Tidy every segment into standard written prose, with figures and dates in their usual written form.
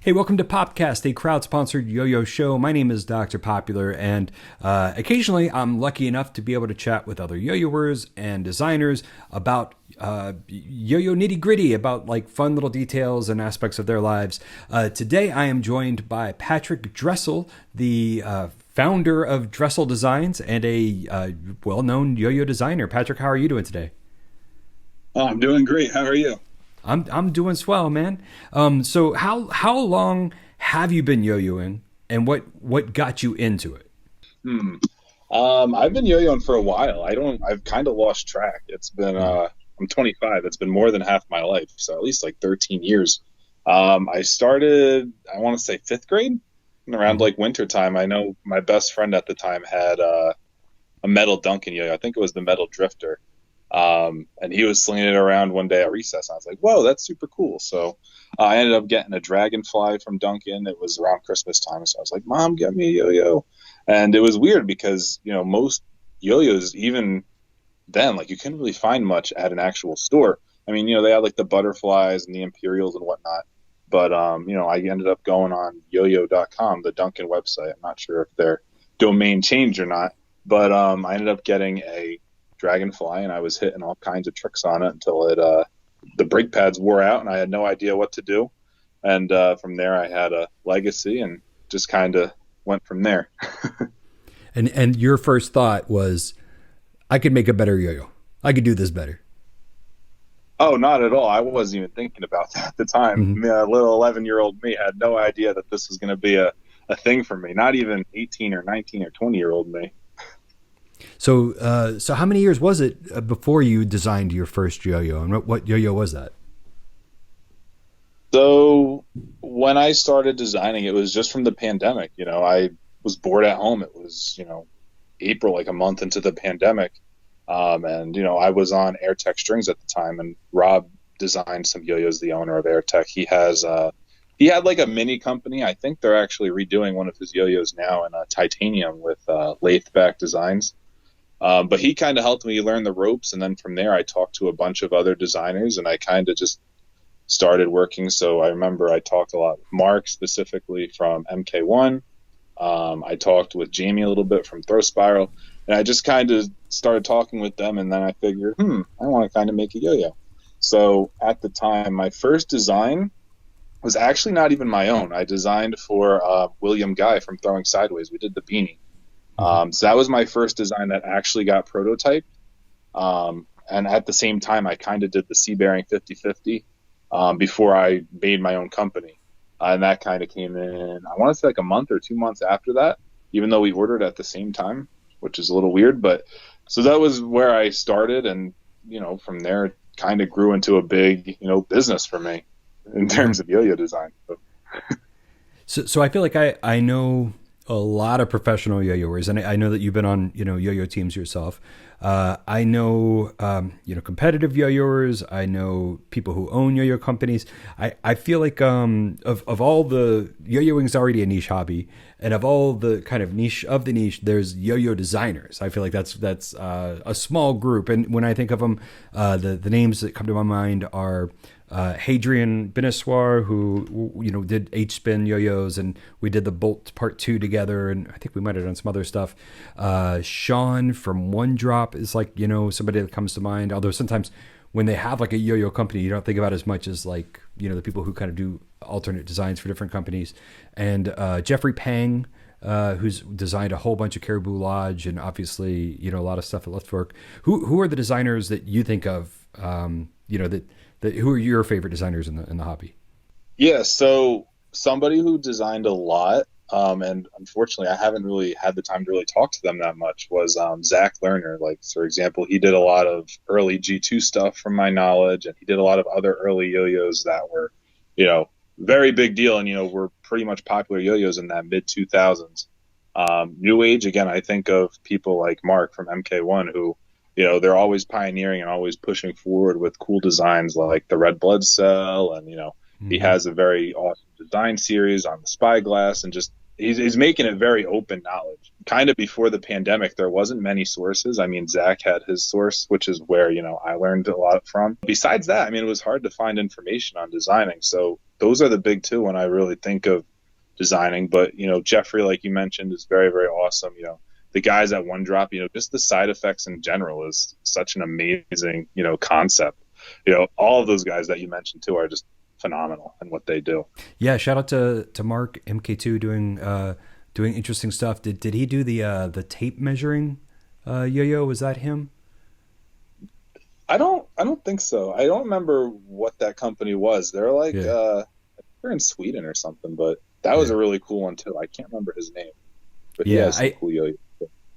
Hey, welcome to PopCast, a crowd-sponsored yo-yo show. My name is Dr. Popular, and occasionally I'm lucky enough to be able to chat with other yo-yoers and designers about yo-yo nitty-gritty, about like fun little details and aspects of their lives. Today I am joined by Patrick Dressel, the founder of Dressel Designs and a well-known yo-yo designer. Patrick, how are you doing today? Oh, I'm doing great. How are you? I'm doing swell, man. So how long have you been yo-yoing, and what got you into it? I've been yo-yoing for a while. I've kind of lost track. It's been, I'm 25. It's been more than half my life. So at least like 13 years. I started, I want to say fifth grade, and around like winter time. I know my best friend at the time had a metal Duncan yo-yo. I think it was the metal Drifter. And he was slinging it around one day at recess. And I was like, whoa, that's super cool. So I ended up getting a Dragonfly from Duncan. It was around Christmas time. So I was like, Mom, get me a yo-yo. And it was weird because, most yo-yos, even then, like you couldn't really find much at an actual store. I mean, they had like the butterflies and the Imperials and whatnot. But, I ended up going on yo-yo.com, the Duncan website. I'm not sure if their domain changed or not. But I ended up getting a Dragonfly, and I was hitting all kinds of tricks on it until the brake pads wore out and I had no idea what to do. And from there I had a legacy and just kind of went from there. And your first thought was, I could make a better yo-yo. I could do this better. Oh, not at all. I wasn't even thinking about that at the time. Mm-hmm. A little 11-year-old me had no idea that this was going to be a thing for me. Not even 18 or 19 or 20-year-old me. So how many years was it before you designed your first yo-yo, and what yo-yo was that? So when I started designing, it was just from the pandemic. I was bored at home. It was, April, like a month into the pandemic. And I was on AirTech Strings at the time, and Rob designed some yo-yos, the owner of AirTech. He had like a mini company. I think they're actually redoing one of his yo-yos now in titanium with lathe back designs. But he kind of helped me learn the ropes. And then from there, I talked to a bunch of other designers and I kind of just started working. So I remember I talked a lot with Mark, specifically from MK1. I talked with Jamie a little bit from Throw Spiral. And I just kind of started talking with them. And then I figured, I want to kind of make a yo-yo. So at the time, my first design was actually not even my own. I designed for William Guy from Throwing Sideways. We did the beanie. So that was my first design that actually got prototyped. And at the same time, I kind of did the C-bearing 50/50 before I made my own company. And that kind of came in, I want to say like a month or 2 months after that, even though we ordered at the same time, which is a little weird. But so that was where I started. And, from there, it kind of grew into a big, business for me in terms of yo-yo design. So I feel like I know a lot of professional yo-yoers, and I know that you've been on, yo-yo teams yourself. I know, competitive yo-yoers. I know people who own yo-yo companies. I feel like of all the yo-yoing is already a niche hobby, and of all the kind of niche of the niche, there's yo-yo designers. I feel like that's a small group, and when I think of them, the names that come to my mind are Hadrian Benessoir, who did H-spin yo-yos, and we did the Bolt Part 2 together, and I think we might have done some other stuff. Sean from One Drop is like somebody that comes to mind. Although sometimes when they have like a yo-yo company, you don't think about as much as like the people who kind of do alternate designs for different companies. And Jeffrey Pang, who's designed a whole bunch of Caribou Lodge, and obviously a lot of stuff at Leftfork. Who are the designers that you think of? Who are your favorite designers in the hobby? Yeah, so somebody who designed a lot, and unfortunately I haven't really had the time to really talk to them that much, was Zach Lerner. Like, for example, he did a lot of early G2 stuff from my knowledge, and he did a lot of other early yo-yos that were, very big deal, and, were pretty much popular yo-yos in that mid-2000s. New Age, again, I think of people like Mark from MK1 who, they're always pioneering and always pushing forward with cool designs like the Red Blood Cell. And, he has a very awesome design series on the Spyglass, and just he's making it very open knowledge. Kind of before the pandemic, there wasn't many sources. I mean, Zach had his source, which is where, I learned a lot from. Besides that, it was hard to find information on designing. So those are the big two when I really think of designing. But, Jeffrey, like you mentioned, is very, very awesome. The guys at One Drop, just the side effects in general is such an amazing, concept. All of those guys that you mentioned too are just phenomenal in what they do. Yeah, shout out to Mark MK2 doing interesting stuff. Did he do the tape measuring yo-yo? Was that him? I don't think so. I don't remember what that company was. They're like Yeah, they're in Sweden or something, but that was yeah, a really cool one too. I can't remember his name, but he yeah. has some cool yo-yo.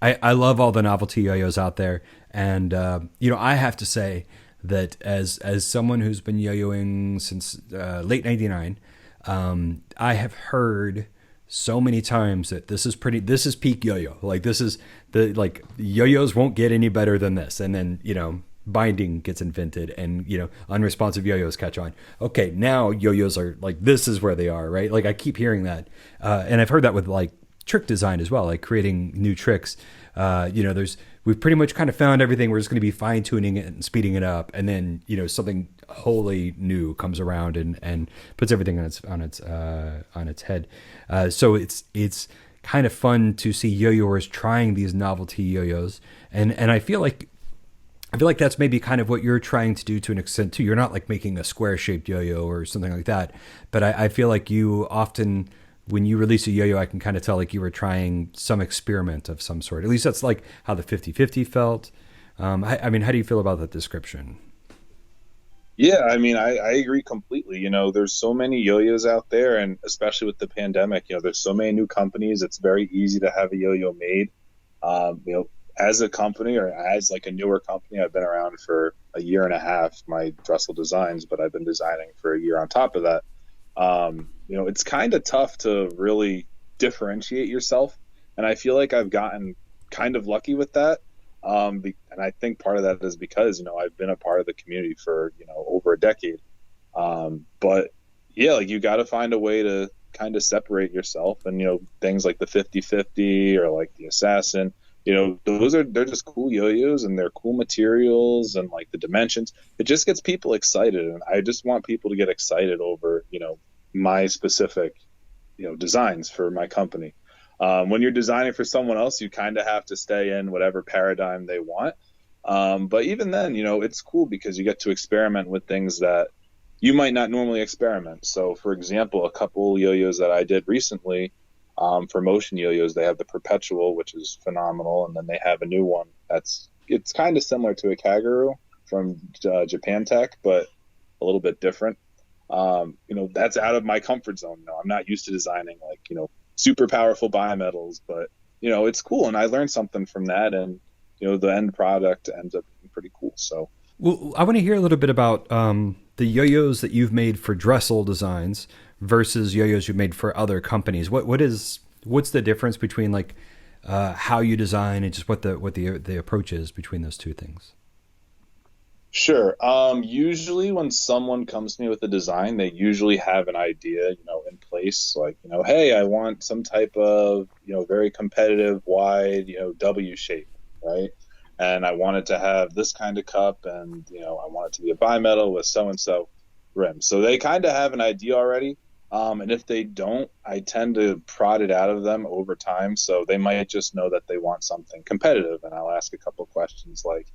I love all the novelty yo-yos out there, and I have to say that as someone who's been yo-yoing since late '99, I have heard so many times that this is peak yo-yo. Like this is the like yo-yos won't get any better than this, and then binding gets invented, and unresponsive yo-yos catch on. Okay, now yo-yos are like this is where they are, right? Like I keep hearing that, and I've heard that with like trick design as well, like creating new tricks. We've pretty much kind of found everything. We're just going to be fine tuning it and speeding it up, and then something wholly new comes around and puts everything on its head. So it's kind of fun to see yo-yoers trying these novelty yo-yos, and I feel like that's maybe kind of what you're trying to do to an extent too. You're not like making a square shaped yo-yo or something like that, but I feel like you often, when you release a yo-yo, I can kind of tell like you were trying some experiment of some sort. At least that's like how the 50/50 felt. I mean, how do you feel about that description? Yeah, I mean, I agree completely. There's so many yo-yos out there, and especially with the pandemic, there's so many new companies. It's very easy to have a yo-yo made. As a company or as like a newer company, I've been around for a year and a half, my Dressel Designs, but I've been designing for a year on top of that. It's kind of tough to really differentiate yourself. And I feel like I've gotten kind of lucky with that. And I think part of that is because, I've been a part of the community for, over a decade. But yeah, like you got to find a way to kind of separate yourself, and, things like the 50/50 or like the Assassin, they're just cool yo-yos, and they're cool materials, and like the dimensions, it just gets people excited. And I just want people to get excited over, my specific, designs for my company. When you're designing for someone else, you kind of have to stay in whatever paradigm they want. But even then, it's cool because you get to experiment with things that you might not normally experiment. So, for example, a couple yo-yos that I did recently, for motion yo-yos, they have the Perpetual, which is phenomenal, and then they have a new one it's kind of similar to a Kaguru from Japan Tech, but a little bit different. That's out of my comfort zone. I'm not used to designing like, super powerful bimetals, but it's cool, and I learned something from that, and the end product ends up being pretty cool. So, Well, I want to hear a little bit about the yo-yos that you've made for Dressel Designs versus yo-yos you've made for other companies. What's the difference between like how you design and just what the approach is between those two things? sure. Usually when someone comes to me with a design, they usually have an idea, in place, like, hey, I want some type of, very competitive, wide, W shape, right? And I want it to have this kind of cup, and, I want it to be a bimetal with so and so rim. So they kind of have an idea already. And if they don't, I tend to prod it out of them over time. So they might just know that they want something competitive, and I'll ask a couple questions like,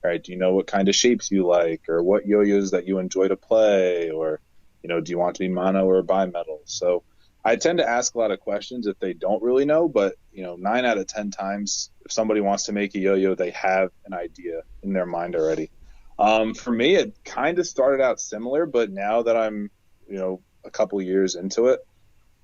all right, do you know what kind of shapes you like, or what yo-yos that you enjoy to play, or, do you want to be mono or bimetal? So I tend to ask a lot of questions if they don't really know, but, 9 out of 10 times, if somebody wants to make a yo-yo, they have an idea in their mind already. For me, it kind of started out similar, but now that I'm, a couple years into it,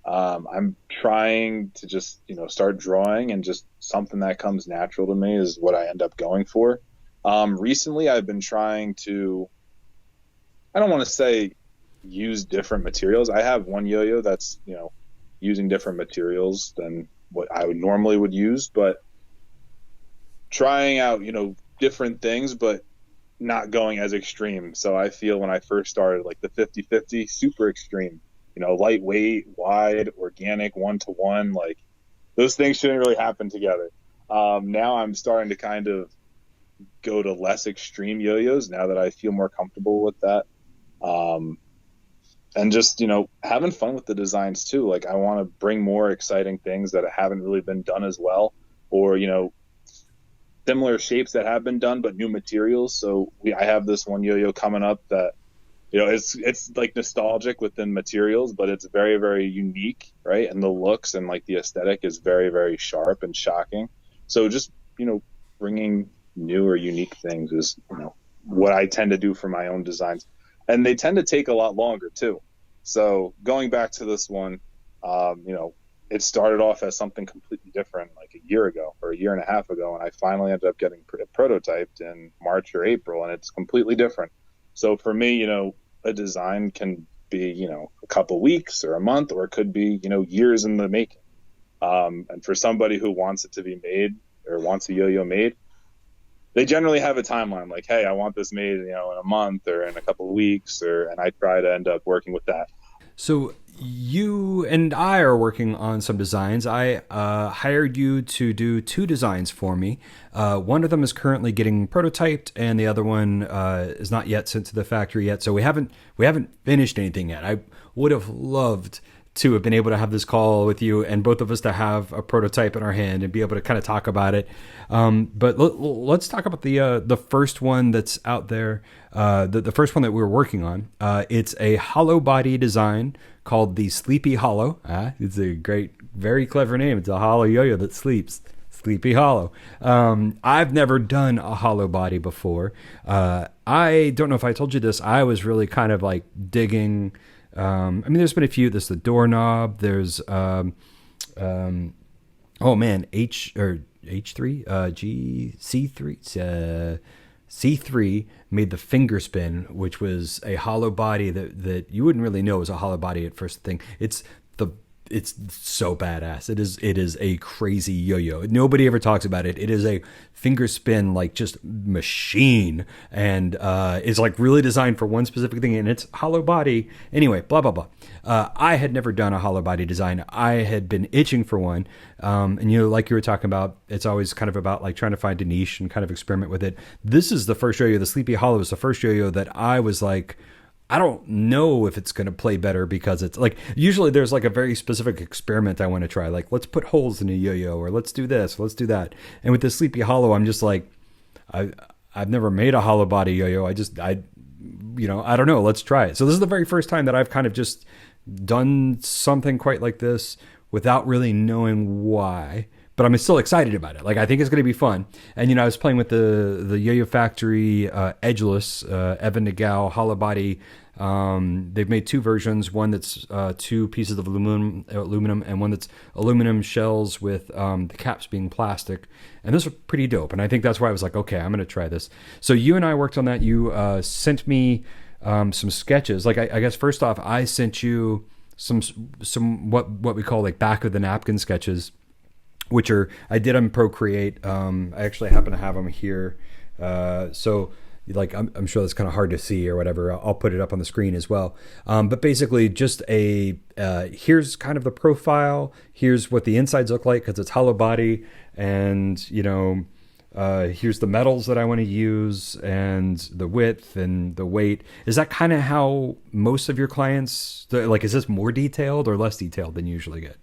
I'm trying to just, start drawing, and just something that comes natural to me is what I end up going for. Recently, I've been trying to, I don't want to say use different materials. I have one yo-yo that's, using different materials than what I would normally would use, but trying out, different things, but not going as extreme. So I feel when I first started, like the 50/50, super extreme, lightweight, wide, organic, 1-to-1, like those things shouldn't really happen together. Now I'm starting to kind of go to less extreme yo-yos now that I feel more comfortable with that. and just, having fun with the designs too. Like I want to bring more exciting things that haven't really been done as well, or, similar shapes that have been done, but new materials. So I have this one yo-yo coming up that, it's like nostalgic within materials, but it's very, very unique, right? And the looks and like the aesthetic is very, very sharp and shocking. So just, bringing new or unique things is, what I tend to do for my own designs. And they tend to take a lot longer too. So going back to this one, it started off as something completely different like a year ago or a year and a half ago. And I finally ended up getting prototyped in March or April, and it's completely different. So for me, a design can be, a couple weeks or a month, or it could be, years in the making. And for somebody who wants it to be made or wants a yo-yo made, they generally have a timeline like, hey, I want this made, in a month or in a couple of weeks, and I try to end up working with that. So you and I are working on some designs. I hired you to do 2 designs for me. One of them is currently getting prototyped, and the other one is not yet sent to the factory yet. So we haven't finished anything yet. I would have loved to have been able to have this call with you and both of us to have a prototype in our hand and be able to kind of talk about it. But let's talk about the first one that's out there. The first one that we're working on. It's a hollow body design called the Sleepy Hollow. It's a great, very clever name. It's a hollow yo-yo that sleeps. Sleepy Hollow. I've never done a hollow body before. I don't know if I told you this. I was really kind of like digging. There's been a few. There's the doorknob. There's, H3, C3, C3 made the finger spin, which was a hollow body that you wouldn't really know was a hollow body at first thing. It's so badass. It is a crazy yo-yo. Nobody ever talks about it. It is a finger spin, like just machine, and it's like really designed for one specific thing, and it's hollow body. Anyway, blah, blah, blah. I had never done a hollow body design. I had been itching for one. And like you were talking about, it's always kind of about like trying to find a niche and kind of experiment with it. This is the first yo-yo. The Sleepy Hollow is the first yo-yo that I was like, I don't know if it's going to play better, because it's like, usually there's like a very specific experiment I want to try. Like, let's put holes in a yo-yo, or let's do this, or let's do that. And with the Sleepy Hollow, I'm just like, I've never made a hollow body yo-yo. I don't know. Let's try it. So this is the very first time that I've kind of just done something quite like this without really knowing why. But I'm still excited about it. Like, I think it's going to be fun. And, I was playing with the Yo-Yo Factory Edgeless Evan Nagao hollow body. They've made 2 versions, one that's 2 pieces of aluminum, and one that's aluminum shells with the caps being plastic. And those are pretty dope. And I think that's why I was like, okay, I'm going to try this. So you and I worked on that. You sent me some sketches. Like, I guess first off, I sent you some what we call like back of the napkin sketches, which I did on Procreate. I actually happen to have them here. So like, I'm sure that's kind of hard to see or whatever. I'll put it up on the screen as well. But basically just here's kind of the profile. Here's what the insides look like, because it's hollow body. And, here's the metals that I want to use, and the width and the weight. Is that kind of how most of your clients, like, is this more detailed or less detailed than you usually get?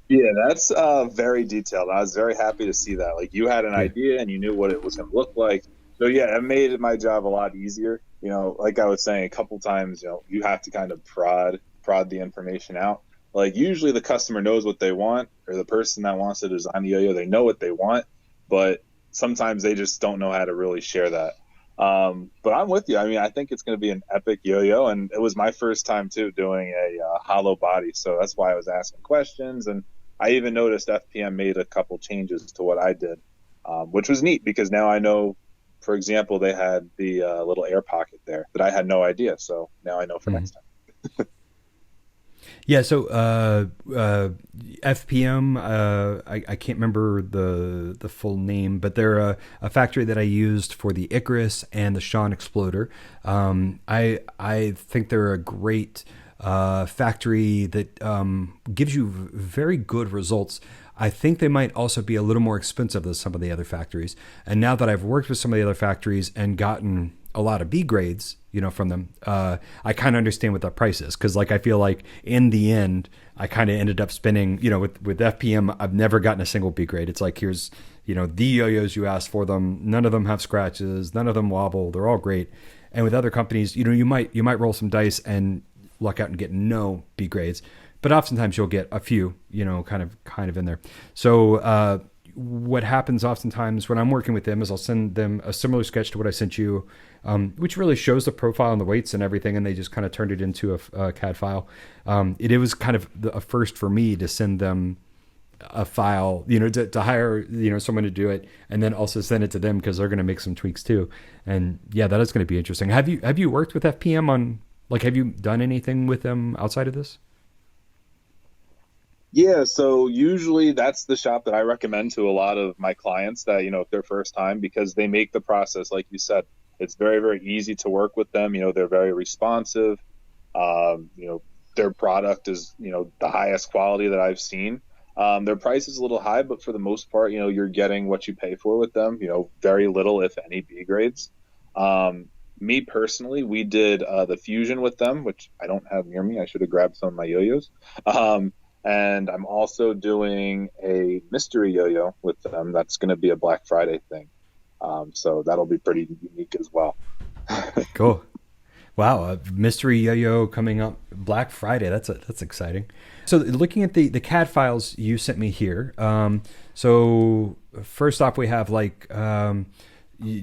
Yeah, that's very detailed. I was very happy to see that. Like, you had an idea and you knew what it was going to look like. So yeah, it made my job a lot easier. Like I was saying a couple times, you have to kind of prod the information out. Like, usually the customer knows what they want, or the person that wants to design the yo-yo, they know what they want, but sometimes they just don't know how to really share that. But I'm with you. I think it's going to be an epic yo-yo, and it was my first time too doing a hollow body, so that's why I was asking questions. And I even noticed FPM made a couple changes to what I did, which was neat, because now I know, for example, they had the little air pocket there that I had no idea. So now I know for next time. Yeah, so FPM, I can't remember the full name, but they're a factory that I used for the Icarus and the Sean Exploder. I think they're a great factory that gives you very good results. I think they might also be a little more expensive than some of the other factories. And now that I've worked with some of the other factories and gotten a lot of B grades, from them, I kind of understand what that price is. Cause like, I feel like in the end, I kind of ended up spending, with FPM, I've never gotten a single B grade. It's like, here's, the yo-yos you asked for them. None of them have scratches. None of them wobble. They're all great. And with other companies, you might roll some dice and luck out and get no B grades, but oftentimes you'll get a few, kind of in there. So, what happens oftentimes when I'm working with them is I'll send them a similar sketch to what I sent you, which really shows the profile and the weights and everything, and they just kind of turned it into a CAD file. It was kind of a first for me to send them a file, to hire, someone to do it, and then also send it to them because they're going to make some tweaks too. And yeah, that is going to be interesting. Have you worked with FPM on, like, have you done anything with them outside of this? Yeah, so usually that's the shop that I recommend to a lot of my clients that, if they're first time, because they make the process, like you said, it's very, very easy to work with them. They're very responsive. Their product is, the highest quality that I've seen. Their price is a little high, but for the most part, you're getting what you pay for with them, very little, if any, B grades. Me personally, we did the Fusion with them, which I don't have near me. I should have grabbed some of my yo-yos. And I'm also doing a mystery yo-yo with them. That's going to be a Black Friday thing. So that'll be pretty unique as well. Cool. Wow. A mystery yo-yo coming up Black Friday. That's exciting. So looking at the CAD files you sent me here. So first off, we have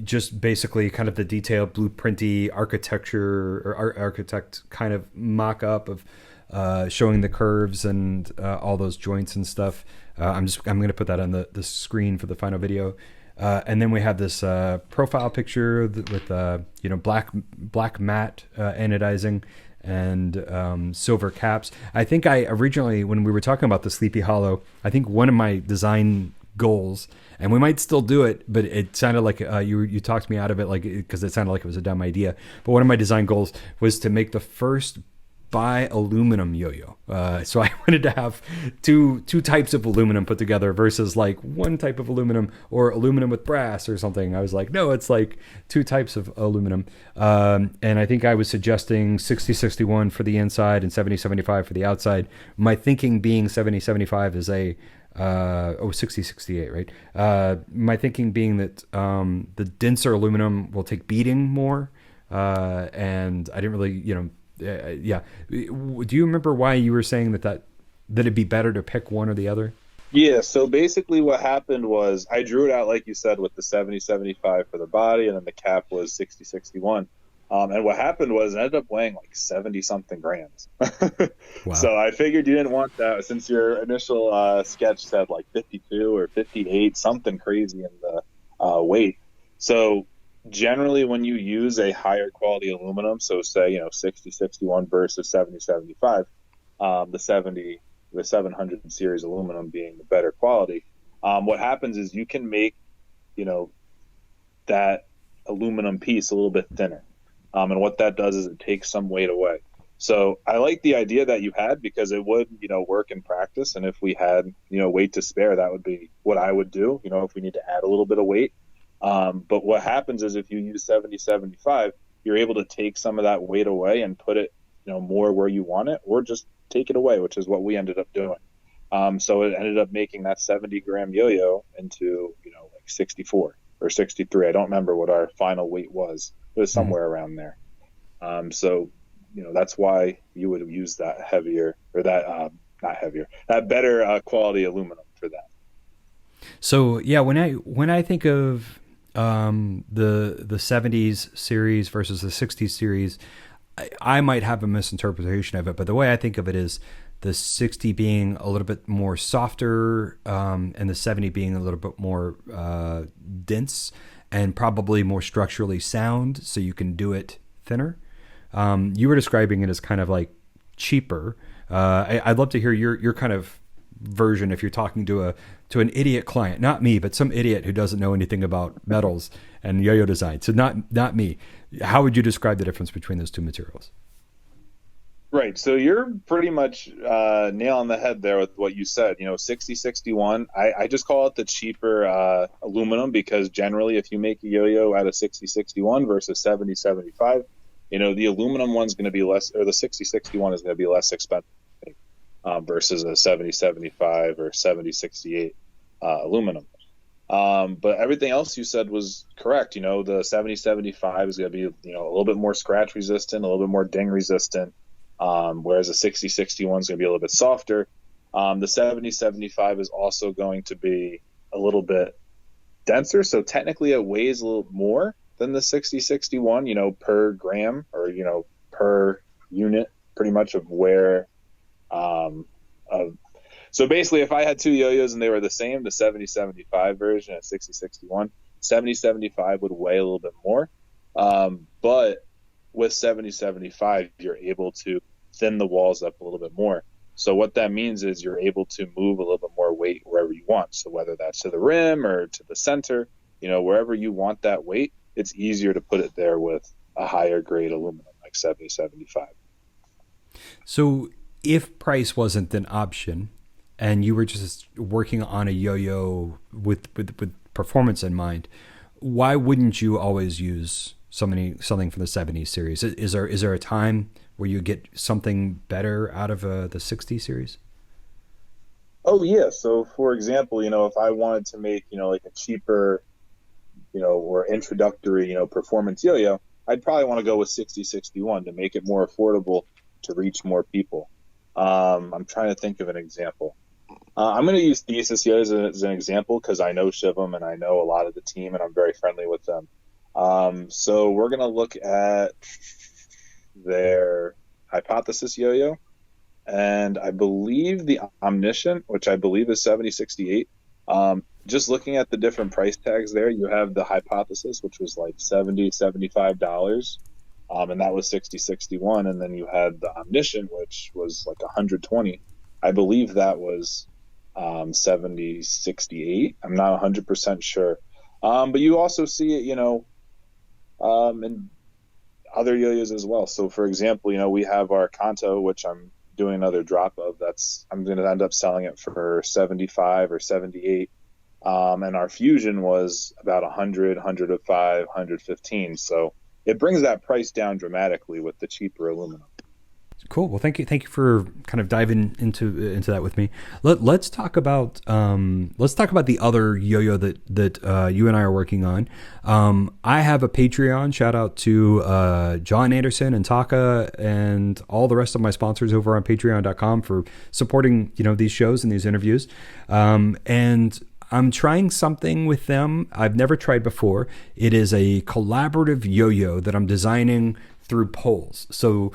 just basically kind of the detailed blueprinty architecture or architect kind of mock-up of showing the curves and all those joints and stuff. I'm going to put that on the screen for the final video. And then we have this profile picture with black matte anodizing and silver caps. I think I originally, when we were talking about the Sleepy Hollow, I think one of my design goals, and we might still do it, but it sounded like you talked me out of it, like, because it sounded like it was a dumb idea. But one of my design goals was to make the first by aluminum yo-yo. So I wanted to have two types of aluminum put together versus like one type of aluminum or aluminum with brass or something. I was like, no, it's like two types of aluminum. And I think I was suggesting 60-61 for the inside and 70-75 for the outside. My thinking being 70-75 is 60-68, right? My thinking being that the denser aluminum will take beating more. And I didn't really, yeah. Do you remember why you were saying that it'd be better to pick one or the other? Yeah, so basically what happened was I drew it out, like you said, with the 70-75 for the body, and then the cap was 60-61. And what happened was it ended up weighing like 70-something grams. Wow. So I figured you didn't want that since your initial sketch said like 52 or 58, something crazy in the weight. So generally, when you use a higher quality aluminum, so say 60-61 versus 70-75, the 700 series aluminum being the better quality, what happens is you can make that aluminum piece a little bit thinner, and what that does is it takes some weight away. So I like the idea that you had, because it would work in practice, and if we had weight to spare, that would be what I would do. If we need to add a little bit of weight. But what happens is if you use 70-75, you're able to take some of that weight away and put it, more where you want it, or just take it away, which is what we ended up doing. So it ended up making that 70-gram yo-yo into, like 64 or 63. I don't remember what our final weight was. It was somewhere around there. So, that's why you would use that heavier, or that, not heavier, that better quality aluminum for that. So yeah, when I think of the 70s series versus the 60s series, I might have a misinterpretation of it, but the way I think of it is the 60 being a little bit more softer, and the 70 being a little bit more dense and probably more structurally sound, so you can do it thinner. You were describing it as kind of like cheaper. I'd love to hear your kind of version if you're talking to an idiot client, not me, but some idiot who doesn't know anything about metals and yo-yo design. So not me. How would you describe the difference between those two materials? Right. So you're pretty much nail on the head there with what you said. 6061, I just call it the cheaper aluminum because generally if you make a yo-yo out of 6061 versus 7075, the aluminum one's going to be less, or the 6061 is going to be less expensive versus a 7075 or 7068 aluminum. But everything else you said was correct. The 7075 is going to be, a little bit more scratch resistant, a little bit more ding resistant. Whereas a 6061 is going to be a little bit softer. The 7075 is also going to be a little bit denser. So technically it weighs a little more than the 6061, per gram or, per unit pretty much of where, so basically if I had two yo-yos and they were the same, the 7075 version and 6061, 7075 would weigh a little bit more. But with 7075, you're able to thin the walls up a little bit more. So what that means is you're able to move a little bit more weight wherever you want. So whether that's to the rim or to the center, wherever you want that weight, it's easier to put it there with a higher grade aluminum like 7075. So if price wasn't an option and you were just working on a yo-yo with performance in mind, why wouldn't you always use something from the 70 series? Is there a time where you get something better out of the 60 series? Oh yeah. So for example, if I wanted to make, like a cheaper, or introductory, performance yo-yo, I'd probably want to go with 6061 to make it more affordable to reach more people. I'm trying to think of an example. I'm going to use Thesis yo-yos as an example because I know Shivam and I know a lot of the team and I'm very friendly with them. So we're going to look at their Hypothesis yo-yo, and I believe the Omniscient, which I believe is 7068. Just looking at the different price tags there, you have the Hypothesis, which was like $75, and that was 6061, and then you had the Omniscient, which was like 120. I believe that was 7068. I'm not 100% sure. But you also see it, in other yo-yos as well. So for example, we have our Kanto, which I'm doing another drop of. I'm going to end up selling it for 75 or 78. And our Fusion was about 100, 105, 115. So it brings that price down dramatically with the cheaper aluminum. Cool. Well, thank you for kind of diving into that with me. Let's talk about the other yo-yo that you and I are working on. I have a Patreon. Shout out to John Anderson and Taka and all the rest of my sponsors over on Patreon.com for supporting these shows and these interviews. And I'm trying something with them I've never tried before. It is a collaborative yo-yo that I'm designing through polls. So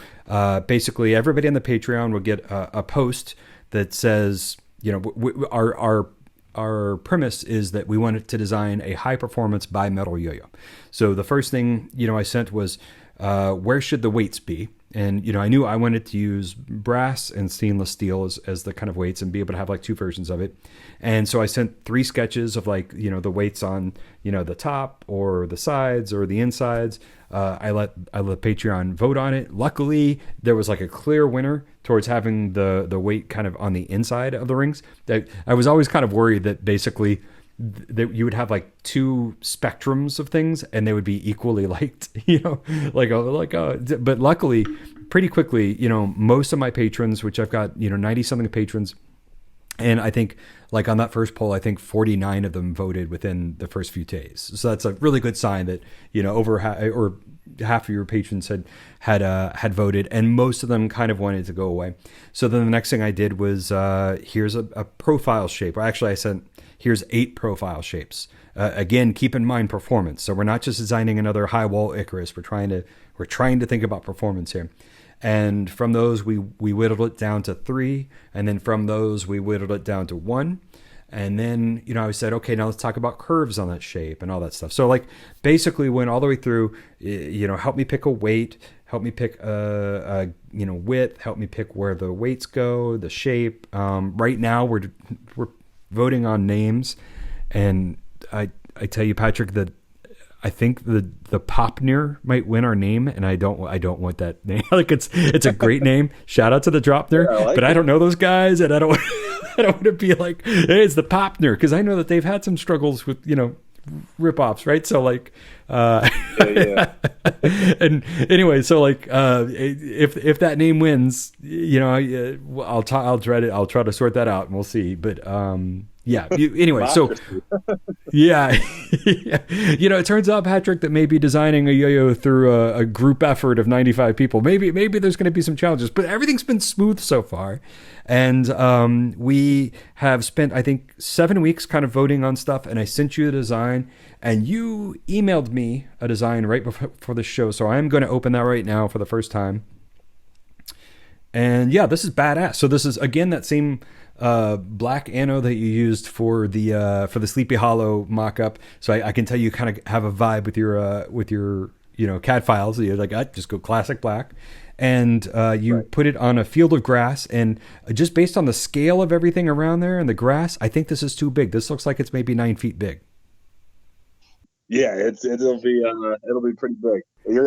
basically everybody on the Patreon will get a post that says, our premise is that we wanted to design a high performance bimetal yo-yo. So the first thing, I sent was, where should the weights be? And, I knew I wanted to use brass and stainless steel as the kind of weights and be able to have like two versions of it. And so I sent 3 sketches of like, the weights on, the top or the sides or the insides. I let Patreon vote on it. Luckily, there was like a clear winner towards having the weight kind of on the inside of the rings. I was always kind of worried that basically that you would have like 2 spectrums of things and they would be equally liked, but luckily pretty quickly, most of my patrons, which I've got, 90 something patrons. And I think like on that first poll, I think 49 of them voted within the first few days. So that's a really good sign that, over half of your patrons had voted, and most of them kind of wanted to go away. So then the next thing I did was, here's a profile shape. Well, actually I sent, here's 8 profile shapes. Again, keep in mind performance. So we're not just designing another high wall Icarus. We're trying to think about performance here. And from those, we whittled it down to 3. And then from those, we whittled it down to 1. And then, I said, okay, now let's talk about curves on that shape and all that stuff. So like basically went all the way through, help me pick a weight, help me pick a width, help me pick where the weights go, the shape. Right now we're voting on names. And I tell you, Patrick, that I think the Popner might win our name, and I don't want that name. Like it's a great name. Shout out to the Dropner, Yeah, I like but it. I don't know those guys, and I don't I don't want to be like, hey, it's the Popner, because I know that they've had some struggles with rip-offs, right? So like Yeah. and anyway, so like if that name wins, I'll try to sort that out, and we'll see. But yeah, anyway, so yeah. It turns out, Patrick, that maybe designing a yo-yo through a group effort of 95 people, maybe there's going to be some challenges, but everything's been smooth so far. And we have spent, I think, 7 weeks kind of voting on stuff, and I sent you a design, and you emailed me a design right before the show, so I'm going to open that right now for the first time. And yeah, this is badass. So this is, again, that same black ano that you used for the Sleepy Hollow mock-up. So I can tell you kind of have a vibe with your CAD files. You're like, just go classic black. And you put it on a field of grass, and just based on the scale of everything around there and the grass, I think this is too big. This looks like it's maybe 9 feet big. Yeah, it'll be pretty big.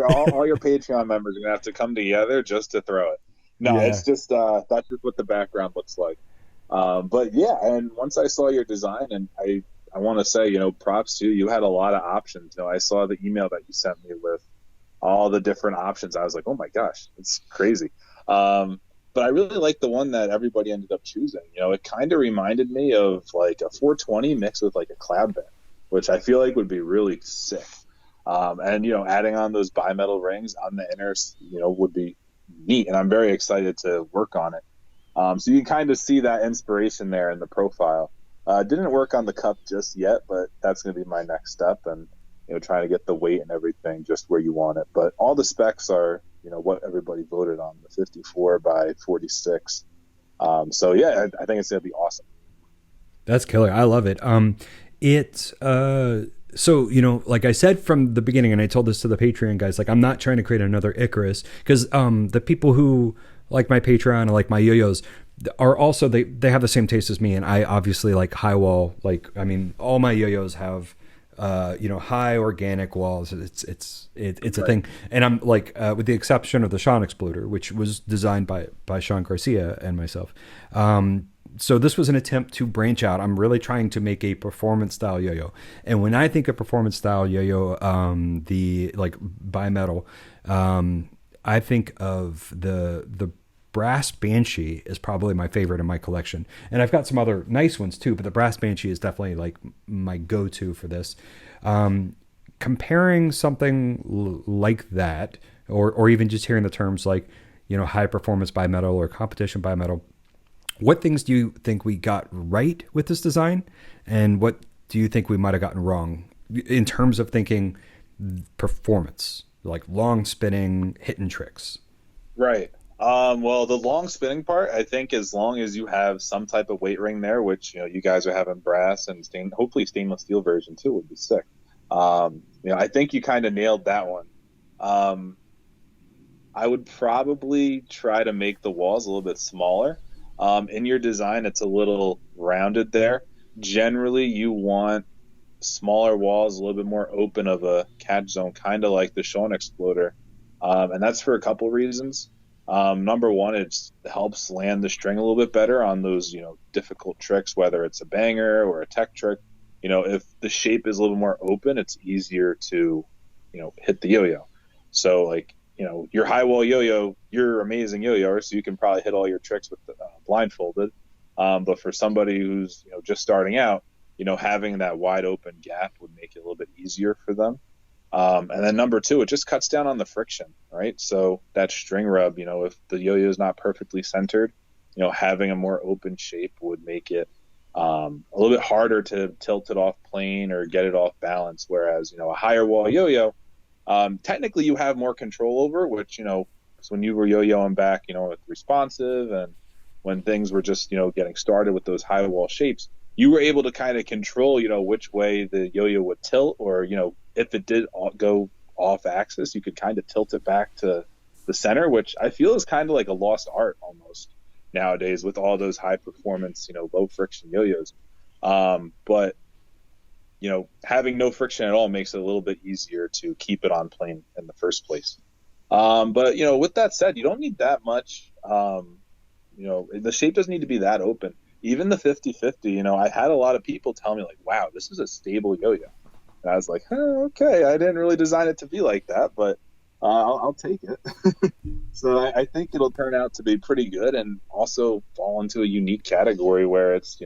All your Patreon members are gonna have to come together just to throw it. No, Yeah. It's just that's just what the background looks like. But yeah, and once I saw your design, and I want to say, props to you. You had a lot of options. I saw the email that you sent me with all the different options. I was like, oh my gosh, it's crazy. But I really like the one that everybody ended up choosing. It kind of reminded me of like a 420 mixed with like a Collab band, which I feel like would be really sick. And adding on those bimetal rings on the inner, would be neat. And I'm very excited to work on it. So you can kind of see that inspiration there in the profile. Didn't work on the cup just yet, but that's going to be my next step, and trying to get the weight and everything just where you want it. But all the specs are what everybody voted on, the 54 by 46. So yeah, I think it's going to be awesome. That's killer. I love it. So, like I said from the beginning, and I told this to the Patreon guys, like, I'm not trying to create another Icarus, because the people who like my Patreon and like my yo-yos are also, they have the same taste as me. And I obviously like high wall. Like, I mean, all my yo-yos have, high organic walls. It's a thing. And I'm like, with the exception of the Sean Exploder, which was designed by Sean Garcia and myself. So this was an attempt to branch out. I'm really trying to make a performance style yo-yo. And when I think of performance style yo-yo, the like bimetal, I think of the brass Banshee is probably my favorite in my collection. And I've got some other nice ones too, but the brass Banshee is definitely like my go-to for this. Comparing something like that, or even just hearing the terms like, high performance bimetal or competition bimetal, what things do you think we got right with this design? And what do you think we might have gotten wrong in terms of thinking performance, like long spinning, hitting tricks? Right. Well, the long spinning part, I think as long as you have some type of weight ring there, which, you guys are having brass and hopefully stainless steel version too, would be sick. I think you kind of nailed that one. I would probably try to make the walls a little bit smaller. In your design, it's a little rounded there. Generally, you want smaller walls, a little bit more open of a catch zone, kind of like the Sean Exploder. And that's for a couple reasons. Number one, it helps land the string a little bit better on those, difficult tricks, whether it's a banger or a tech trick. If the shape is a little more open, it's easier to, hit the yo-yo. So like, your high wall yo-yo, you're amazing yo-yoer, so you can probably hit all your tricks with blindfolded. But for somebody who's just starting out, having that wide open gap would make it a little bit easier for them. And then number two, it just cuts down on the friction, right? So that string rub, if the yo-yo is not perfectly centered, having a more open shape would make it a little bit harder to tilt it off plane or get it off balance. Whereas, a higher wall yo-yo, technically you have more control over, which, when you were yo-yoing back, with responsive and when things were just, getting started with those high wall shapes, you were able to kind of control, which way the yo-yo would tilt, or, if it did go off axis, you could kind of tilt it back to the center, which I feel is kind of like a lost art almost nowadays with all those high performance, low friction yo-yos. But having no friction at all makes it a little bit easier to keep it on plane in the first place. But with that said, you don't need that much. The shape doesn't need to be that open. Even the 50-50, I had a lot of people tell me like, wow, this is a stable yo-yo. And I was like, okay, I didn't really design it to be like that, but I'll take it. So I think it'll turn out to be pretty good and also fall into a unique category where it's,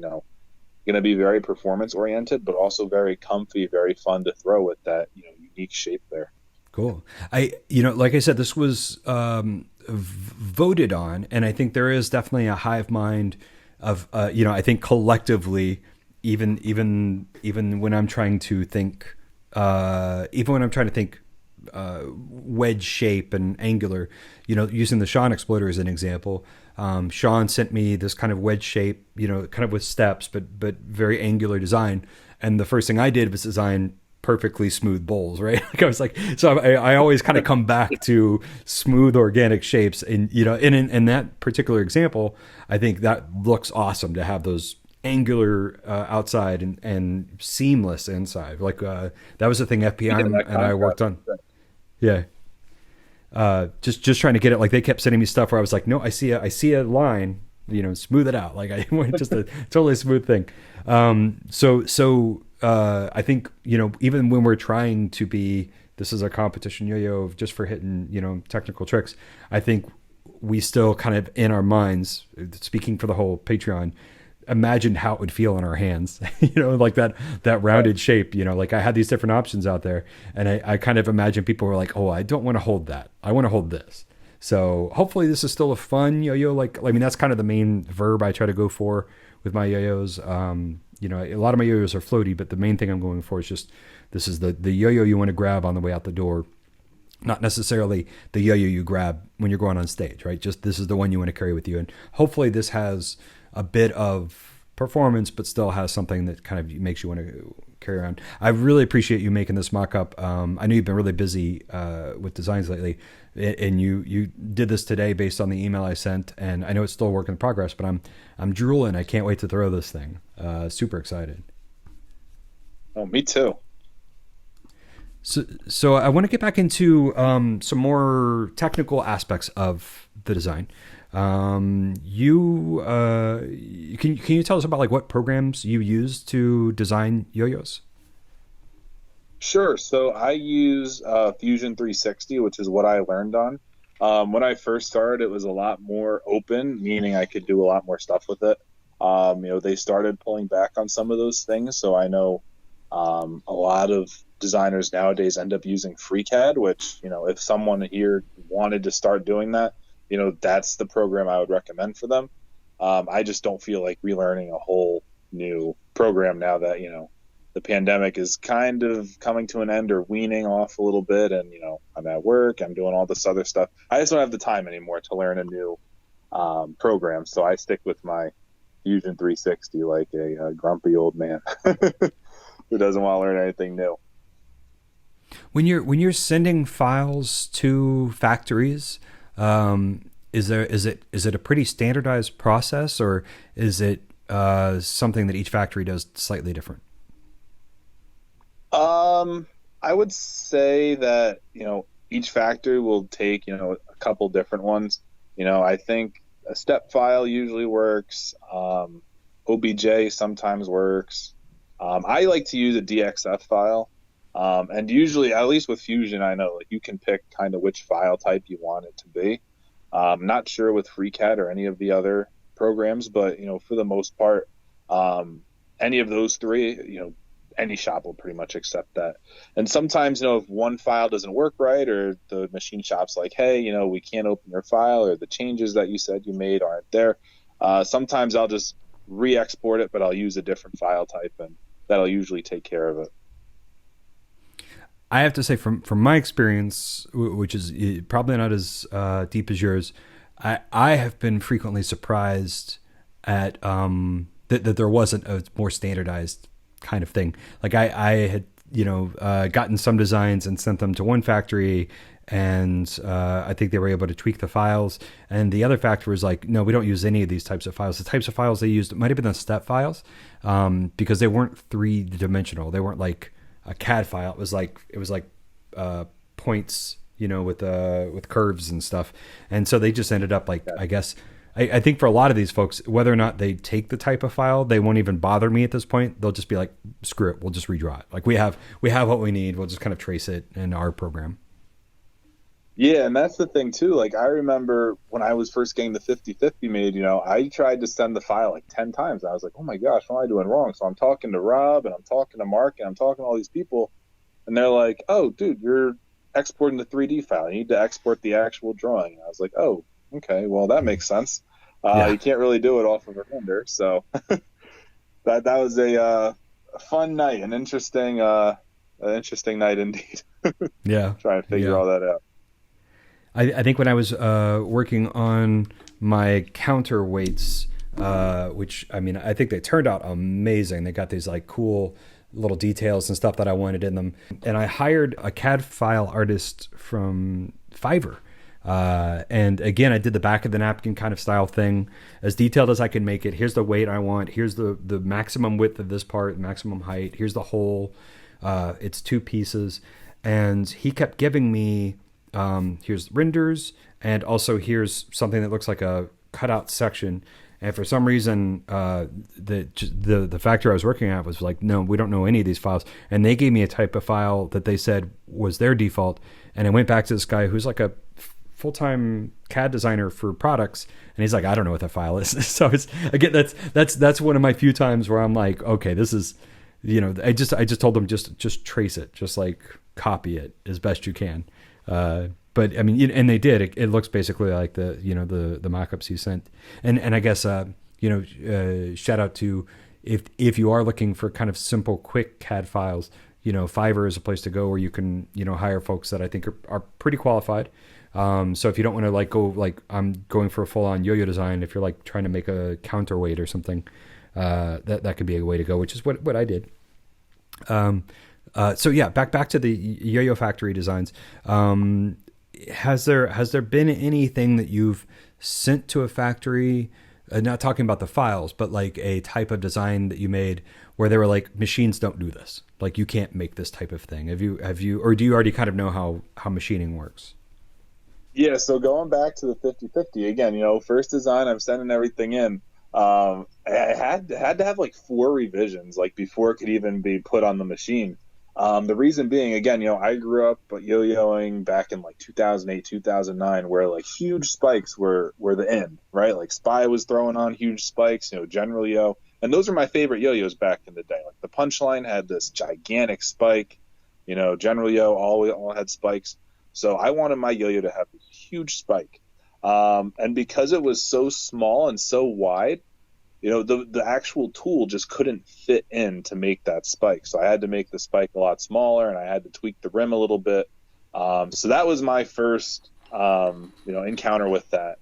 going to be very performance oriented, but also very comfy, very fun to throw with that, unique shape there. Cool. Like I said, this was voted on, and I think there is definitely a hive mind of, I think collectively, even when I'm trying to think, wedge shape and angular, using the Sean exploder as an example. Sean sent me this kind of wedge shape, kind of with steps, but very angular design. And the first thing I did was design perfectly smooth bowls, right? Like I was like, so I always kind of come back to smooth organic shapes. And, in that particular example, I think that looks awesome to have those angular outside and seamless inside. Like that was the thing FPI and I worked on. Yeah. Just trying to get it. Like they kept sending me stuff where I was like, no, I see a line, smooth it out. Like I want just a totally smooth thing. I think, even when we're trying to be, this is a competition yo-yo just for hitting, technical tricks, I think we still kind of in our minds, speaking for the whole Patreon, imagined how it would feel in our hands, like that rounded shape, like I had these different options out there, and I kind of imagine people were like, oh, I don't want to hold that. I want to hold this. So hopefully this is still a fun yo-yo. That's kind of the main verb I try to go for with my yo-yos. A lot of my yo-yos are floaty, but the main thing I'm going for is just, this is the yo-yo you want to grab on the way out the door. Not necessarily the yo-yo you grab when you're going on stage, right? Just this is the one you want to carry with you. And hopefully this has a bit of performance, but still has something that kind of makes you want to carry around. I really appreciate you making this mock-up. I know you've been really busy with designs lately, and you did this today based on the email I sent, and I know it's still a work in progress, but I'm drooling. I can't wait to throw this thing. Super excited. Oh, me too. So I want to get back into some more technical aspects of the design. Can you tell us about like what programs you use to design yo-yos? Sure. So I use Fusion 360, which is what I learned on. When I first started, it was a lot more open, meaning I could do a lot more stuff with it. They started pulling back on some of those things. So I know a lot of designers nowadays end up using FreeCAD, which, if someone here wanted to start doing that, that's the program I would recommend for them. I just don't feel like relearning a whole new program now that, the pandemic is kind of coming to an end or weaning off a little bit. And, I'm at work, I'm doing all this other stuff. I just don't have the time anymore to learn a new program. So I stick with my Fusion 360 like a grumpy old man who doesn't want to learn anything new. When you're sending files to factories, is it a pretty standardized process, or is it something that each factory does slightly different? I would say that, each factory will take, a couple different ones. I think a step file usually works. OBJ sometimes works. I like to use a DXF file. And usually, at least with Fusion, I know you can pick kind of which file type you want it to be. Not sure with FreeCAD or any of the other programs, but, for the most part, any of those three, any shop will pretty much accept that. And sometimes, if one file doesn't work right, or the machine shop's like, hey, we can't open your file, or the changes that you said you made aren't there, sometimes I'll just re-export it, but I'll use a different file type, and that'll usually take care of it. I have to say, from my experience, which is probably not as deep as yours, I have been frequently surprised at that there wasn't a more standardized kind of thing. Like I had, gotten some designs and sent them to one factory, and I think they were able to tweak the files. And the other factor was like, no, we don't use any of these types of files. The types of files they used might have been the step files, because they weren't 3-dimensional. They weren't like a CAD file. It was like points, with curves and stuff. And so they just ended up like, I guess, I think for a lot of these folks, whether or not they take the type of file, they won't even bother me at this point. They'll just be like, screw it, we'll just redraw it. Like we have what we need. We'll just kind of trace it in our program. Yeah, and that's the thing too. Like I remember when I was first getting the 50/50 made, I tried to send the file like 10 times. I was like, oh my gosh, what am I doing wrong? So I'm talking to Rob and I'm talking to Mark and I'm talking to all these people, and they're like, oh, dude, you're exporting the 3D file. You need to export the actual drawing. And I was like, oh, okay, well that makes sense. You can't really do it off of a render, so that was a fun night, an interesting night indeed. Yeah, trying to figure all that out. I think when I was working on my counterweights, which I think they turned out amazing. They got these like cool little details and stuff that I wanted in them. And I hired a CAD file artist from Fiverr. And again, I did the back of the napkin kind of style thing, as detailed as I could make it. Here's the weight I want. Here's the maximum width of this part, maximum height. Here's the hole. It's 2 pieces. And he kept giving me, here's renders, and also here's something that looks like a cutout section. And for some reason, the factory I was working at was like, no, we don't know any of these files. And they gave me a type of file that they said was their default. And I went back to this guy who's like a full-time CAD designer for products, and he's like, I don't know what that file is. So it's, again, that's one of my few times where I'm like, okay, this is, I just told them just trace it, just like copy it as best you can. But I mean, and they did. It looks basically like the mock-ups you sent. And I guess shout out to if you are looking for kind of simple, quick CAD files, Fiverr is a place to go where you can hire folks that I think are pretty qualified. So if you don't want to like go like I'm going for a full-on yo-yo design, if you're like trying to make a counterweight or something, that could be a way to go, which is what I did. So yeah, back to the yo-yo factory designs. Has there been anything that you've sent to a factory, not talking about the files, but like a type of design that you made where they were like, machines don't do this, like you can't make this type of thing? Have you, or do you already kind of know how machining works? Yeah, so going back to the 50/50 again, first design, I'm sending everything in. I had to have like 4 revisions, like before it could even be put on the machine. The reason being, again, I grew up yo-yoing back in like 2008, 2009, where like huge spikes were the end, right? Like Spy was throwing on huge spikes, General Yo, and those are my favorite yo-yos back in the day. Like the Punchline had this gigantic spike, General Yo all had spikes. So I wanted my yo-yo to have a huge spike. And because it was so small and so wide, the actual tool just couldn't fit in to make that spike. So I had to make the spike a lot smaller, and I had to tweak the rim a little bit. So that was my first, encounter with that.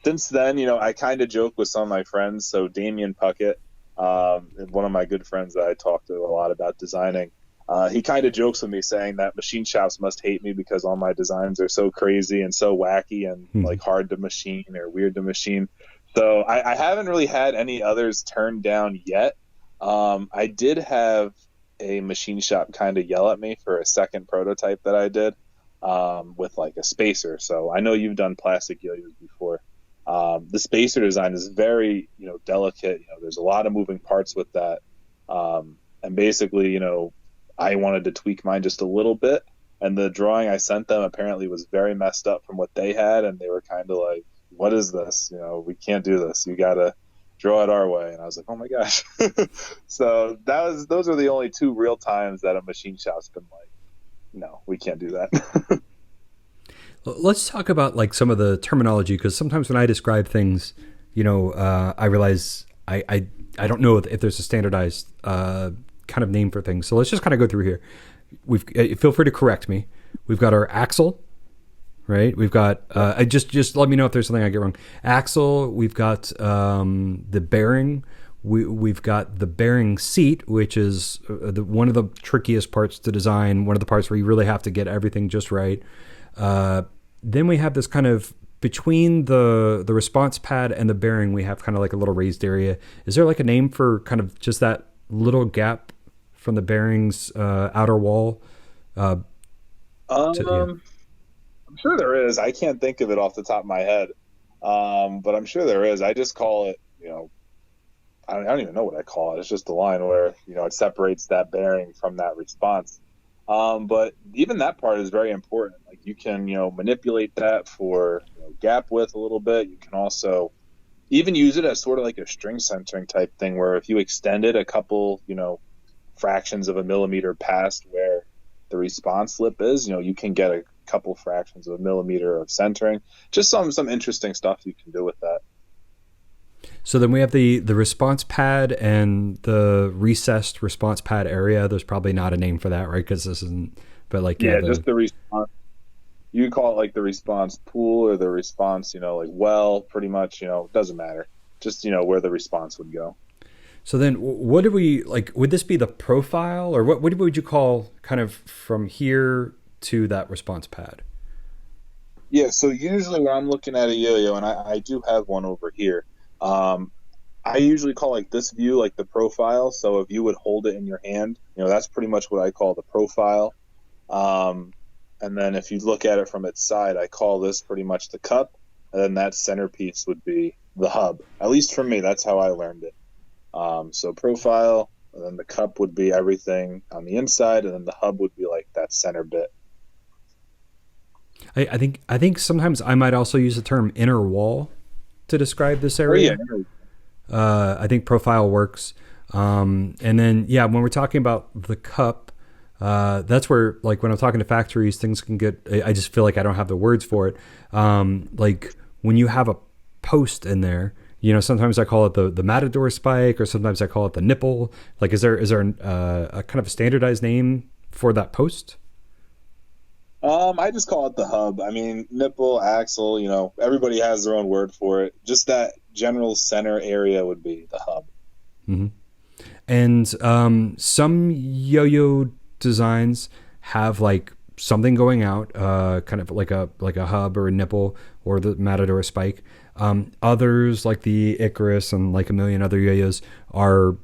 Since then, I kind of joke with some of my friends. So Damian Puckett, one of my good friends that I talk to a lot about designing, he kind of jokes with me saying that machine shops must hate me because all my designs are so crazy and so wacky and like hard to machine or weird to machine. So I haven't really had any others turned down yet. I did have a machine shop kind of yell at me for a second prototype that I did with like a spacer. So I know you've done plastic yo-yos before. The spacer design is very, delicate. There's a lot of moving parts with that. And basically, I wanted to tweak mine just a little bit. And the drawing I sent them apparently was very messed up from what they had. And they were kind of like, what is this? We can't do this. You got to draw it our way. And I was like, oh my gosh. So those are the only 2 real times that a machine shop's been like, no, we can't do that. Let's talk about like some of the terminology, because sometimes when I describe things, I realize I don't know if there's a standardized kind of name for things. So let's just kind of go through here. Feel free to correct me. We've got our axle, right? We've got just let me know if there's something I get wrong. Axle. We've got the bearing. We've got the bearing seat, which is one of the trickiest parts to design. One of the parts where you really have to get everything just right. Then we have this kind of between the response pad and the bearing, we have kind of like a little raised area. Is there like a name for kind of just that little gap from the bearing's outer wall? Uh, yeah. I'm sure there is. I can't think of it off the top of my head, but I'm sure there is. I just call it, I don't even know what I call it. It's just a line where it separates that bearing from that response. But even that part is very important. Like you can manipulate that for gap width a little bit. You can also even use it as sort of like a string centering type thing, where if you extend it a couple fractions of a millimeter past where the response lip is, you can get a couple fractions of a millimeter of centering. Just some interesting stuff you can do with that. So then we have the response pad and the recessed response pad area. There's probably not a name for that, right? Because this isn't, but like, just the response. You call it like the response pool or the response, like well, pretty much, it doesn't matter. Just, where the response would go. So then what do we like? Would this be the profile or what would you call kind of from here to that response pad? Yeah. So usually when I'm looking at a yo-yo, and I do have one over here, I usually call like this view like the profile. So if you would hold it in your hand, that's pretty much what I call the profile. And then if you look at it from its side, I call this pretty much the cup. And then that centerpiece would be the hub. At least for me, that's how I learned it. So profile, and then the cup would be everything on the inside, and then the hub would be like that center bit. I think sometimes I might also use the term inner wall to describe this area. Oh, yeah. I think profile works. And then, when we're talking about the cup, that's where, like, when I'm talking to factories, things can get, I just feel like I don't have the words for it. Like, when you have a post in there, sometimes I call it the matador spike, or sometimes I call it the nipple. Like, is there a kind of a standardized name for that post? I just call it the hub. I mean, nipple, axle, everybody has their own word for it. Just that general center area would be the hub. Mm-hmm. And some yo-yo designs have like something going out, kind of like a hub or a nipple or the matador spike. Others, like the Icarus and like a million other yo-yos, are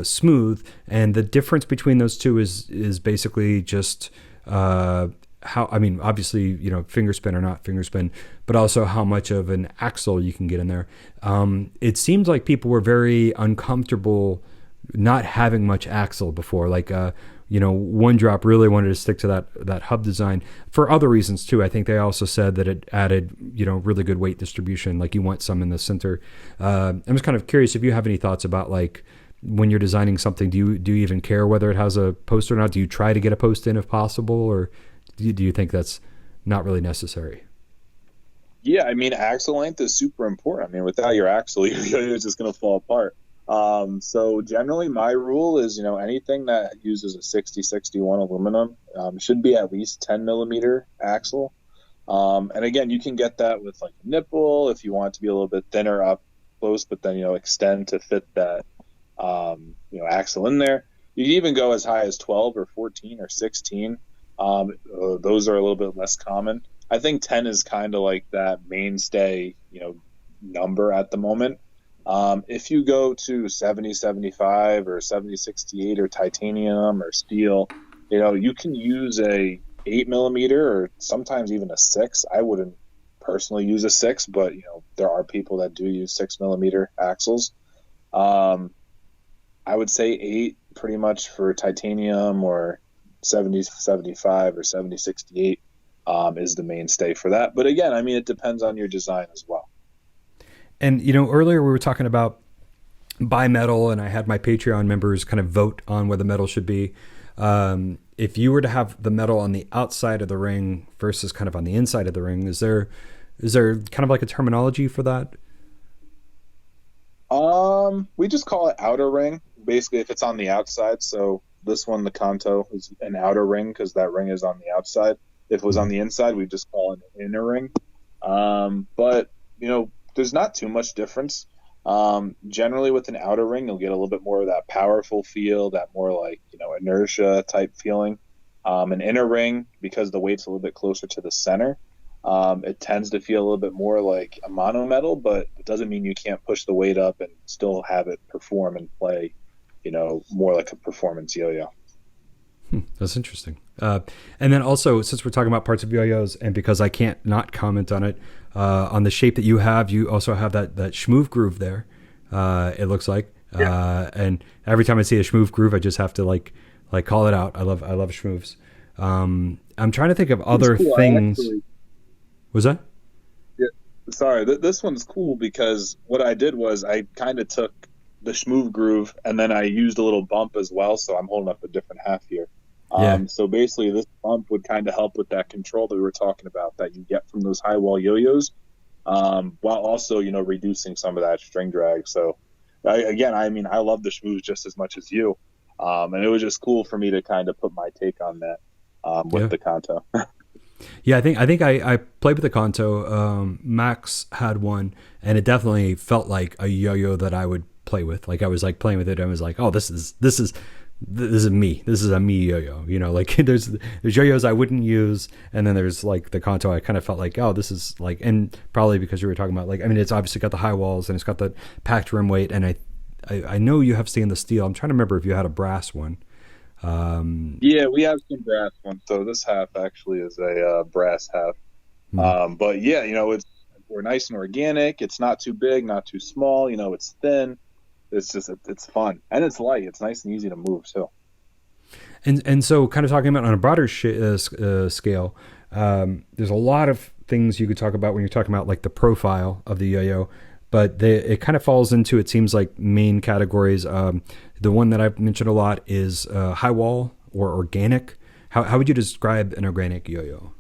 smooth, and the difference between those two is basically just how, I mean, obviously, finger spin or not finger spin, but also how much of an axle you can get in there. It seems like people were very uncomfortable not having much axle before. Like, One Drop really wanted to stick to that hub design for other reasons too. I think they also said that it added, really good weight distribution. Like you want some in the center. I'm just kind of curious if you have any thoughts about, like, when you're designing something, do you even care whether it has a post or not? Do you try to get a post in if possible, or do you think that's not really necessary? Yeah, I mean, axle length is super important. I mean, without your axle, you're just going to fall apart. So generally my rule is, anything that uses a 6061 aluminum should be at least 10 millimeter axle. And again, you can get that with like a nipple if you want it to be a little bit thinner up close, but then, extend to fit that, axle in there. You can even go as high as 12 or 14 or 16. Those are a little bit less common. I think 10 is kind of like that mainstay, number at the moment. If you go to 7075 or 7068 or titanium or steel, you can use a 8 millimeter or sometimes even a 6. I wouldn't personally use a 6, but there are people that do use 6 millimeter axles. I would say 8 pretty much for titanium, or 7075 or 7068 is the mainstay for that. But again, I mean, it depends on your design as well. And, earlier we were talking about bimetal, and I had my Patreon members kind of vote on where the metal should be. If you were to have the metal on the outside of the ring versus kind of on the inside of the ring, is there kind of like a terminology for that? We just call it outer ring. Basically, if it's on the outside. So this one, the Kanto, is an outer ring because that ring is on the outside. If it was on the inside, we just call it an inner ring. But there's not too much difference. Generally, with an outer ring, you'll get a little bit more of that powerful feel, that more like inertia type feeling. An inner ring, because the weight's a little bit closer to the center, it tends to feel a little bit more like a mono metal, but it doesn't mean you can't push the weight up and still have it perform and play, more like a performance yo-yo. That's interesting. And then also, since we're talking about parts of yo-yos, and because I can't not comment on it, on the shape that you have, you also have that Schmoove groove there. It looks like, and every time I see a Schmoove groove, I just have to like call it out. I love Schmooves. I'm trying to think of other things. Was that? Yeah. Sorry, this one's cool because what I did was I kind of took the Schmoove groove and then I used a little bump as well. So I'm holding up a different half here. So basically this bump would kind of help with that control that we were talking about that you get from those high wall yo-yos, while also, reducing some of that string drag. So I love the Schmooves just as much as you. And it was just cool for me to kind of put my take on that, with the Kanto. Yeah, I think I played with the Kanto. Max had one, and it definitely felt like a yo-yo that I would play with. Like I was like playing with it, and I was like, oh, this is me. This is a me yo-yo. Like there's yo-yos I wouldn't use, and then there's like the Kanto. I kind of felt like, oh, this is like, and probably because you were talking about like, I mean, it's obviously got the high walls and it's got the packed rim weight, and I know you have stainless steel. I'm trying to remember if you had a brass one. Yeah, we have some brass ones. So this half actually is a brass half. But yeah, we're nice and organic. It's not too big, not too small. It's thin. It's fun and it's light. It's nice and easy to move too. And so, kind of talking about on a broader scale, there's a lot of things you could talk about when you're talking about like the profile of the yo-yo. But it kind of falls into, it seems like, main categories. The one that I've mentioned a lot is high wall or organic. How would you describe an organic yo-yo?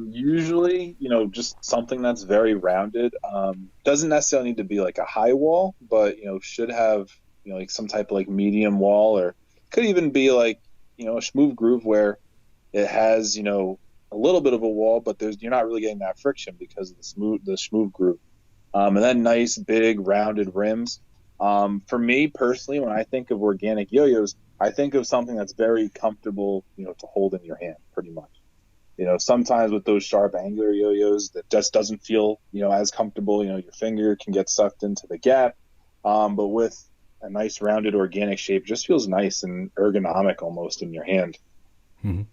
Usually, just something that's very rounded. Doesn't necessarily need to be like a high wall, but, should have, like some type of like medium wall, or could even be like, a Schmoove groove where it has, a little bit of a wall, but you're not really getting that friction because of the Schmoove groove. And then nice big rounded rims. For me personally, when I think of organic yo-yos, I think of something that's very comfortable, to hold in your hand pretty much. Sometimes with those sharp angular yo-yos that just doesn't feel, as comfortable, your finger can get sucked into the gap. But with a nice rounded organic shape, just feels nice and ergonomic almost in your hand. Mm-hmm.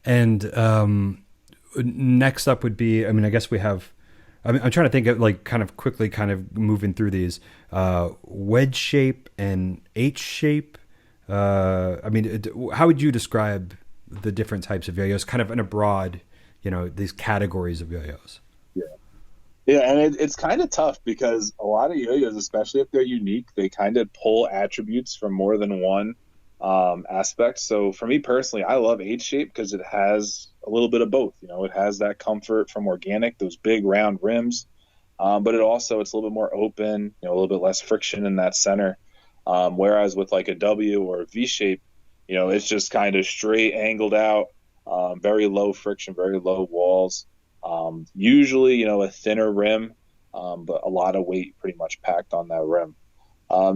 And next up would be, I guess we have, I'm trying to think of like kind of quickly kind of moving through these, wedge shape and H shape. How would you describe the different types of yo-yos kind of in a broad, these categories of yo-yos? Yeah, and it's kind of tough because a lot of yo-yos, especially if they're unique, they kind of pull attributes from more than one aspect. So for me personally, I love H shape because it has a little bit of both. It has that comfort from organic, those big round rims, but it's a little bit more open, a little bit less friction in that center. Whereas with like a W or a V shape, it's just kind of straight angled out, very low friction, very low walls. Usually, a thinner rim, but a lot of weight pretty much packed on that rim.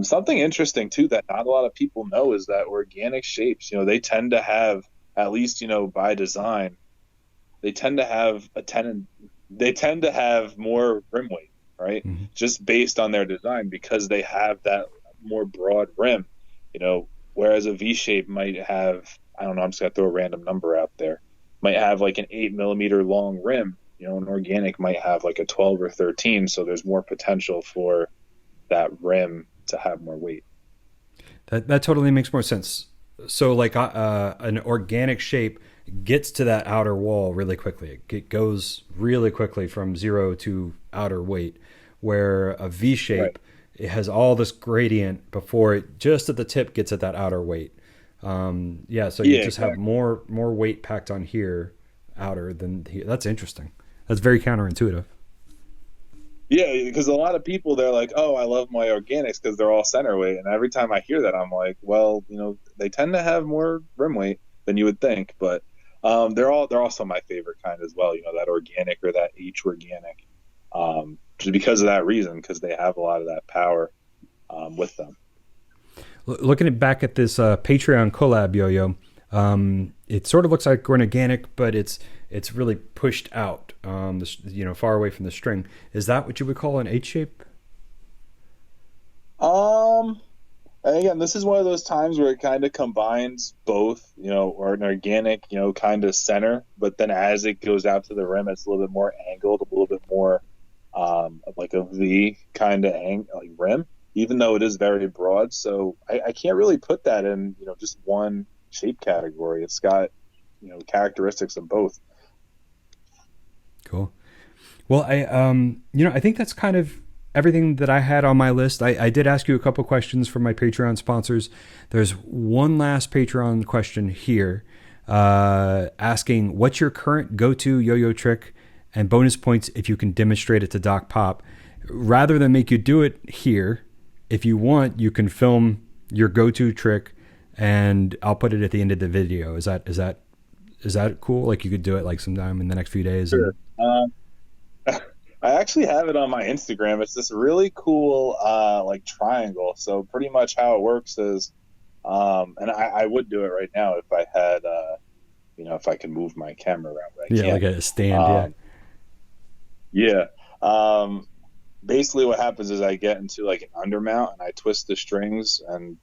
Something interesting too that not a lot of people know is that organic shapes, they tend to have, at least, by design, they tend to have more rim weight, right? Mm-hmm. Just based on their design, because they have that more broad rim, whereas a V shape might have, I don't know, I'm just gonna throw a random number out there, might have like an 8 millimeter long rim, an organic might have like a 12 or 13. So there's more potential for that rim to have more weight. That totally makes more sense. So like an organic shape gets to that outer wall really quickly. It goes really quickly from 0 to outer weight, where a V shape, right, it has all this gradient before it just at the tip gets at that outer weight. You just exactly have more weight packed on here outer than here. That's interesting. That's very counterintuitive. Yeah, because a lot of people, they're like, oh, I love my organics because they're all center weight. And every time I hear that, I'm like, well, they tend to have more rim weight than you would think. But they're also my favorite kind as well, that organic or that H organic. Just because of that reason, because they have a lot of that power with them. Looking back at this Patreon collab yo-yo, it sort of looks like an organic, but it's really pushed out, far away from the string. Is that what you would call an H shape? Um, and again, this is one of those times where it kind of combines both, or an organic, kind of center, but then as it goes out to the rim, it's a little bit more angled, a little bit more of like a V kind of like rim, even though it is very broad. So I can't really put that in, just one shape category. It's got, characteristics of both. Cool. Well, I think that's kind of everything that I had on my list. I did ask you a couple questions from my Patreon sponsors. There's one last Patreon question here, asking what's your current go-to yo-yo trick, and bonus points if you can demonstrate it to Doc Pop. Rather than make you do it here, if you want, you can film your go-to trick, and I'll put it at the end of the video. Is that cool? Like you could do it like sometime in the next few days. Sure. I actually have it on my Instagram. It's this really cool like triangle. So pretty much how it works is, and I would do it right now if I had, if I could move my camera around. But I can't. Like a stand. Yeah. Basically what happens is I get into like an undermount and I twist the strings, and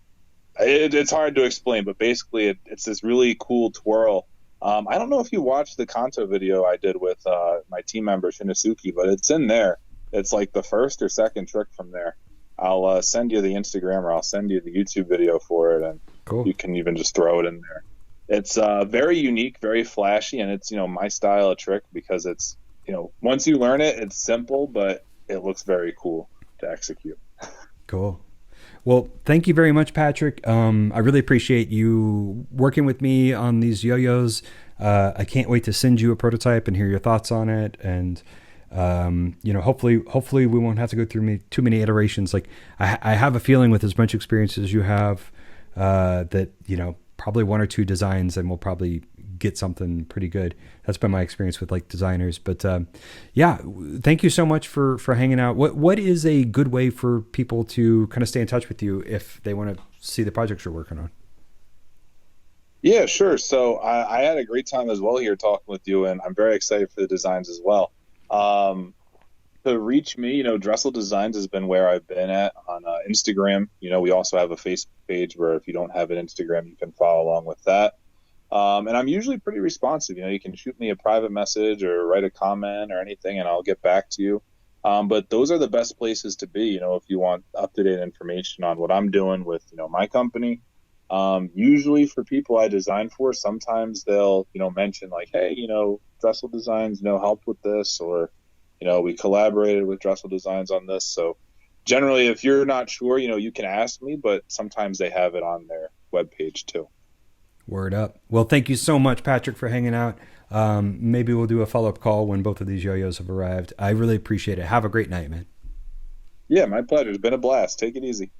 it's hard to explain, but basically it's this really cool twirl. I don't know if you watched the Kanto video I did with my team member Shinosuke, but it's in there. It's like the first or second trick from there. I'll send you the Instagram, or I'll send you the YouTube video for it, and Cool. You can even just throw it in there. It's very unique, very flashy, and it's my style of trick because it's once you learn it, it's simple, but it looks very cool to execute. Cool. Well, thank you very much, Patrick. I really appreciate you working with me on these yo-yos. I can't wait to send you a prototype and hear your thoughts on it. And, hopefully we won't have to go through too many iterations. Like I have a feeling with as much experience as you have, that, probably one or two designs and we'll probably get something pretty good. That's been my experience with like designers, but thank you so much for hanging out. What is a good way for people to kind of stay in touch with you if they want to see the projects you're working on? Yeah, sure. So I had a great time as well here talking with you, and I'm very excited for the designs as well. To reach me, Dressel Designs has been where I've been at on Instagram. We also have a Facebook page where if you don't have an Instagram, you can follow along with that. And I'm usually pretty responsive. You can shoot me a private message or write a comment or anything, and I'll get back to you. But those are the best places to be, if you want up-to-date information on what I'm doing with, my company. Usually for people I design for, sometimes they'll, mention like, hey, Dressel Designs, helped with this, or, we collaborated with Dressel Designs on this. So generally, if you're not sure, you can ask me, but sometimes they have it on their webpage too. Word up. Well, thank you so much, Patrick, for hanging out. Maybe we'll do a follow-up call when both of these yo-yos have arrived. I really appreciate it. Have a great night, man. Yeah, my pleasure. It's been a blast. Take it easy.